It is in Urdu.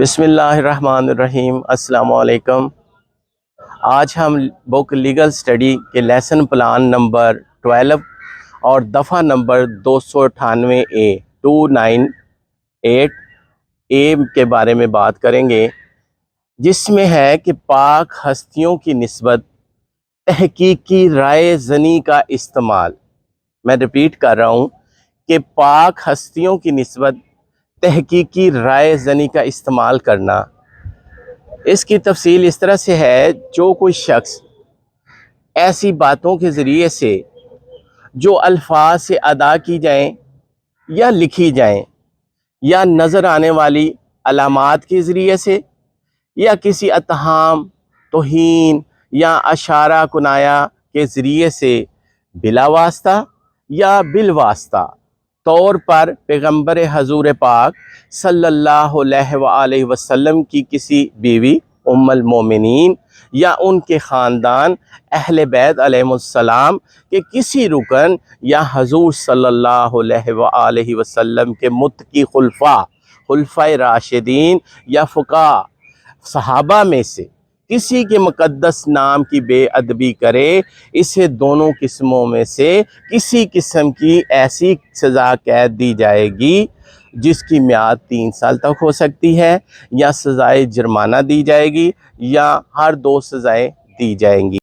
بسم اللہ الرحمن الرحیم۔ السلام علیکم۔ آج ہم بک لیگل سٹڈی کے لیسن پلان نمبر 12 اور دفعہ نمبر 298 298 کے بارے میں بات کریں گے، جس میں ہے کہ پاک ہستیوں کی نسبت تحقیقی رائے زنی کا استعمال۔ میں ریپیٹ کر رہا ہوں کہ پاک ہستیوں کی نسبت تحقیقی رائے زنی کا استعمال کرنا۔ اس کی تفصیل اس طرح سے ہے، جو کوئی شخص ایسی باتوں کے ذریعے سے جو الفاظ سے ادا کی جائیں یا لکھی جائیں یا نظر آنے والی علامات کے ذریعے سے یا کسی اتہام، توہین یا اشارہ کنایہ کے ذریعے سے بلا واسطہ یا بالواسطہ طور پر پیغمبر حضور پاک صلی اللہ علیہ وآلہ وسلم کی کسی بیوی ام المومنین یا ان کے خاندان اہل بیت علیہ السلام کے کسی رکن یا حضور صلی اللہ علیہ وآلہ وسلم کے متقی خلفائے راشدین یا فقہاء صحابہ میں سے کسی کے مقدس نام کی بے ادبی کرے، اسے دونوں قسموں میں سے کسی قسم کی ایسی سزا قید دی جائے گی جس کی میعاد 3 سال تک ہو سکتی ہے، یا سزائے جرمانہ دی جائے گی، یا ہر 2 سزائیں دی جائیں گی۔